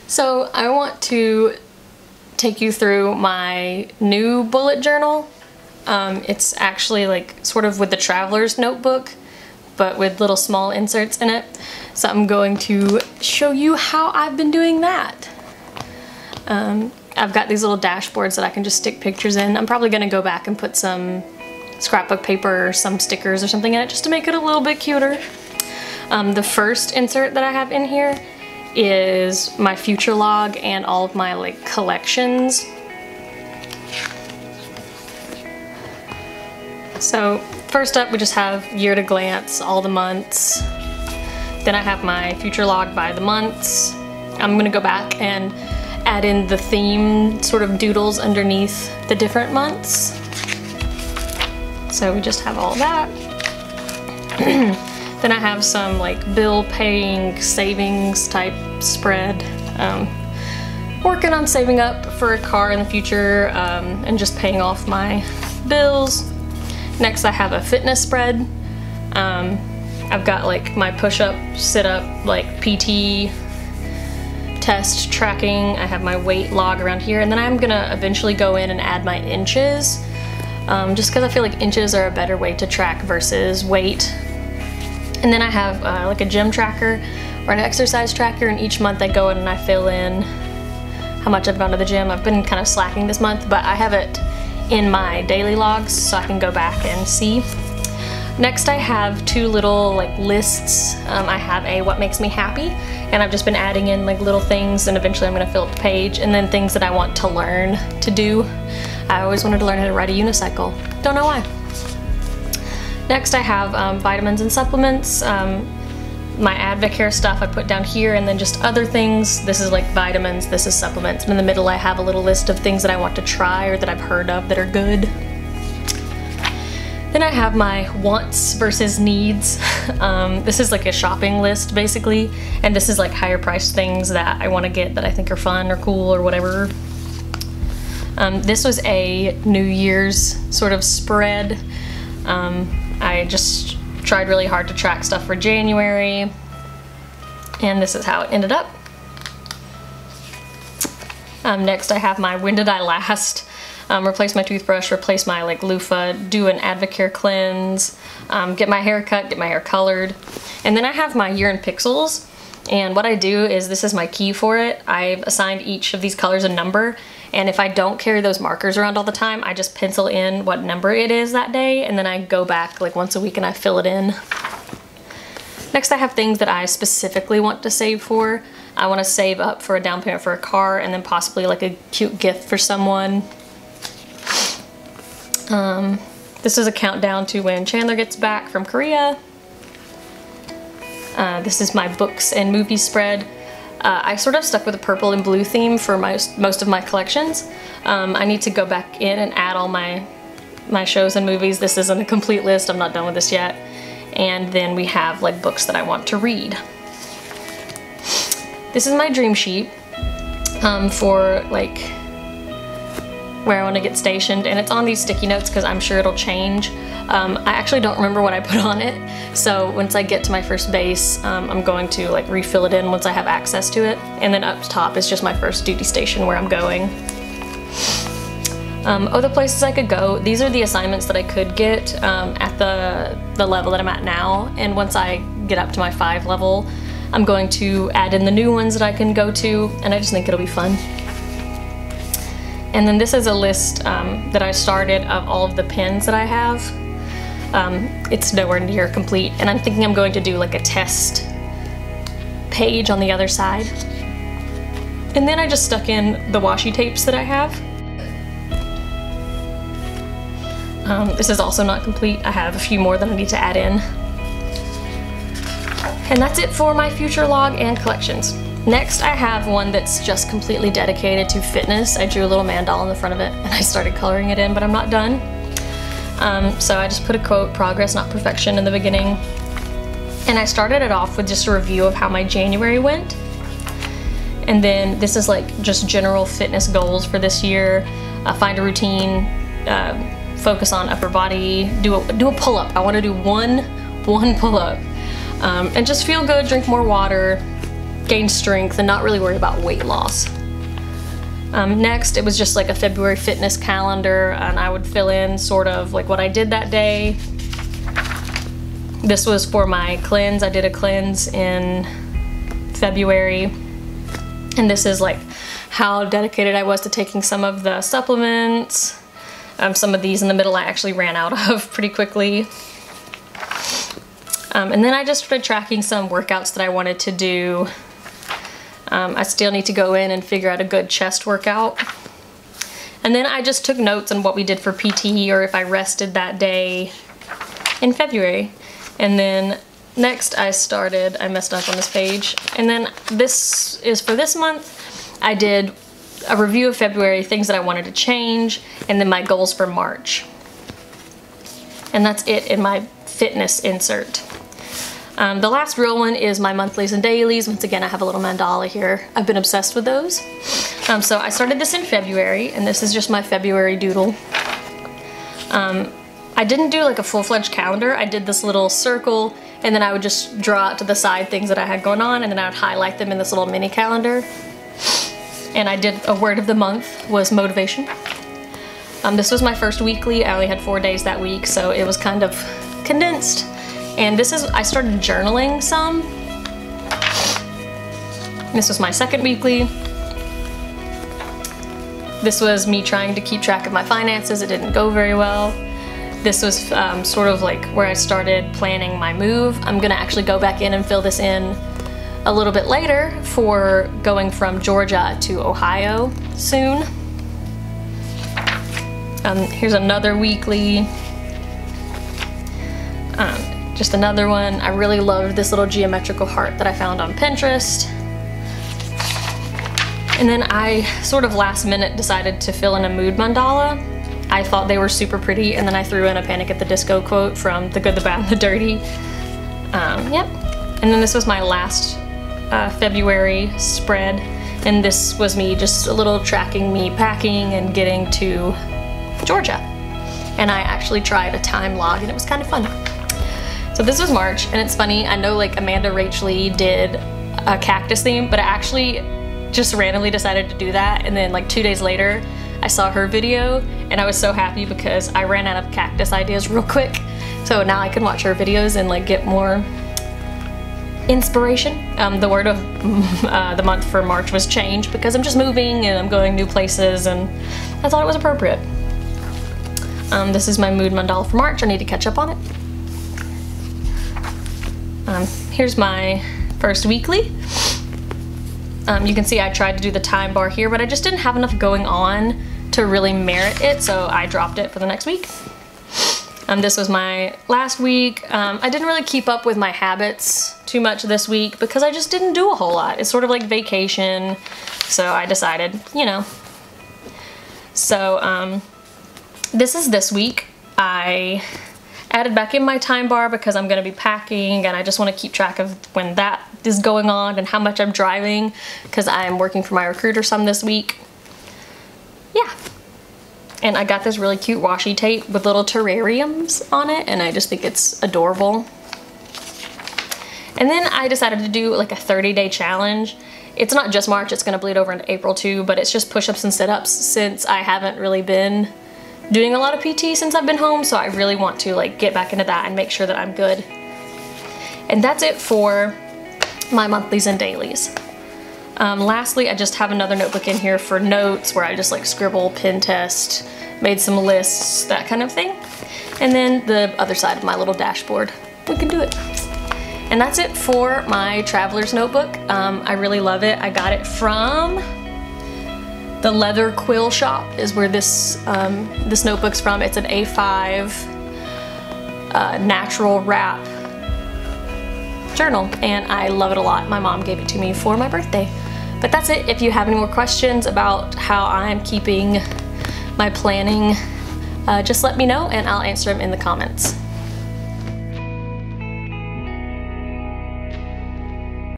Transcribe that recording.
So I want to take you through my new bullet journal. It's actually like sort of with the traveler's notebook, but with little small inserts in it. So I'm going to show you how I've been doing that. I've got these little dashboards that I can just stick pictures in. I'm probably gonna go back and put some scrapbook paper or some stickers or something in it just to make it a little bit cuter. The first insert that I have in here is my future log and all of my like collections. So first up we just have year at a glance, all the months. Then I have my future log by the months. I'm gonna go back and add in the theme sort of doodles underneath the different months. So we just have all that. Then I have some like bill paying savings type spread. Working on saving up for a car in the future and just paying off my bills. Next I have a fitness spread. I've got like my push-up, sit-up, like PT test tracking. I have my weight log around here, and then I'm gonna eventually go in and add my inches. Just because I feel like inches are a better way to track versus weight. And then I have like a gym tracker or an exercise tracker, and each month I go in and I fill in how much I've gone to the gym. I've been kind of slacking this month, but I have it in my daily logs so I can go back and see. Next I have two little like lists. I have a what makes me happy, and I've just been adding in like little things, and eventually I'm gonna fill up the page, and then things that I want to learn to do. I always wanted to learn how to ride a unicycle. Don't know why. Next I have vitamins and supplements. My Advocare stuff I put down here, and then just other things. This is like vitamins, this is supplements. And in the middle I have a little list of things that I want to try or that I've heard of that are good. Then I have my wants versus needs. This is like a shopping list basically, and this is like higher priced things that I want to get that I think are fun or cool or whatever. This was a New Year's sort of spread. I just tried really hard to track stuff for January, and this is how it ended up. Next I have my when did I last, replace my toothbrush, replace my like loofah, do an Advocare cleanse, get my hair cut, get my hair colored. And then I have my year in pixels, and what I do is, this is my key for it. I've assigned each of these colors a number, and if I don't carry those markers around all the time, I just pencil in what number it is that day, and then I go back like once a week and I fill it in. Next I have things that I specifically want to save for. I want to save up for a down payment for a car, and then possibly like a cute gift for someone. This is a countdown to when Chandler gets back from Korea. This is my books and movies spread. I sort of stuck with a purple and blue theme for most of my collections. I need to go back in and add all my shows and movies. This isn't a complete list, I'm not done with this yet. And then we have like books that I want to read. This is my dream sheet for like where I want to get stationed, and it's on these sticky notes because I'm sure it'll change. I actually don't remember what I put on it, so once I get to my first base, I'm going to like refill it in once I have access to it. And then up top is just my first duty station where I'm going. Other places I could go, these are the assignments that I could get at the level that I'm at now, and once I get up to my 5 level, I'm going to add in the new ones that I can go to, and I just think it'll be fun. And then this is a list that I started of all of the pins that I have. It's nowhere near complete, and I'm thinking I'm going to do like a test page on the other side. And then I just stuck in the washi tapes that I have. This is also not complete. I have a few more that I need to add in. And that's it for my future log and collections. Next I have one that's just completely dedicated to fitness. I drew a little man doll on the front of it and I started coloring it in, but I'm not done. So I just put a quote, progress not perfection, in the beginning. And I started it off with just a review of how my January went. And then this is like just general fitness goals for this year. Find a routine, focus on upper body, do a pull-up. I want to do one pull-up. And just feel good, drink more water, gain strength and not really worry about weight loss. Next, it was just like a February fitness calendar, and I would fill in sort of like what I did that day. This was for my cleanse. I did a cleanse in February, and this is like how dedicated I was to taking some of the supplements. Some of these in the middle I actually ran out of pretty quickly. And then I just started tracking some workouts that I wanted to do. I still need to go in and figure out a good chest workout. And then I just took notes on what we did for PT or if I rested that day in February. And then next I messed up on this page. And then this is for this month. I did a review of February, things that I wanted to change, and then my goals for March. And that's it in my fitness insert. The last real one is my monthlies and dailies. Once again, I have a little mandala here. I've been obsessed with those. So I started this in February, and this is just my February doodle. I didn't do like a full-fledged calendar. I did this little circle, and then I would just draw out to the side things that I had going on, and then I would highlight them in this little mini calendar. And I did a word of the month was motivation. This was my first weekly. I only had 4 days that week, so it was kind of condensed. And I started journaling some. This was my second weekly. This was me trying to keep track of my finances. It didn't go very well. This was sort of like where I started planning my move. I'm gonna actually go back in and fill this in a little bit later for going from Georgia to Ohio soon. Here's another weekly. Just another one. I really loved this little geometrical heart that I found on Pinterest. And then I sort of last minute decided to fill in a mood mandala. I thought they were super pretty, and then I threw in a Panic at the Disco quote from The Good, the Bad, and the Dirty. Yep. And then this was my last February spread, and this was me just a little tracking me packing and getting to Georgia. And I actually tried a time log, and it was kind of fun. So this was March, and it's funny, I know like Amanda Rach Lee did a cactus theme, but I actually just randomly decided to do that, and then like 2 days later I saw her video, and I was so happy because I ran out of cactus ideas real quick. So now I can watch her videos and like get more inspiration. The word of the month for March was change, because I'm just moving and I'm going new places, and I thought it was appropriate. This is my mood mandala for March. I need to catch up on it. Here's my first weekly. You can see I tried to do the time bar here, but I just didn't have enough going on to really merit it, so I dropped it for the next week. This was my last week. I didn't really keep up with my habits too much this week because I just didn't do a whole lot. It's sort of like vacation, so I decided, you know. So this is this week. I added back in my time bar because I'm going to be packing, and I just want to keep track of when that is going on and how much I'm driving because I'm working for my recruiter some this week. Yeah. And I got this really cute washi tape with little terrariums on it, and I just think it's adorable. And then I decided to do like a 30-day challenge. It's not just March, it's going to bleed over into April too, but it's just push-ups and sit-ups since I haven't really been doing a lot of PT since I've been home, so I really want to like get back into that and make sure that I'm good. And that's it for my monthlies and dailies. Lastly, I just have another notebook in here for notes where I just like scribble, pen test, made some lists, that kind of thing. And then the other side of my little dashboard. We can do it. And that's it for my traveler's notebook. I really love it. I got it from the Leather Quill Shop is where this notebook's from. It's an A5 natural wrap journal, and I love it a lot. My mom gave it to me for my birthday. But that's it. If you have any more questions about how I'm keeping my planning, just let me know and I'll answer them in the comments.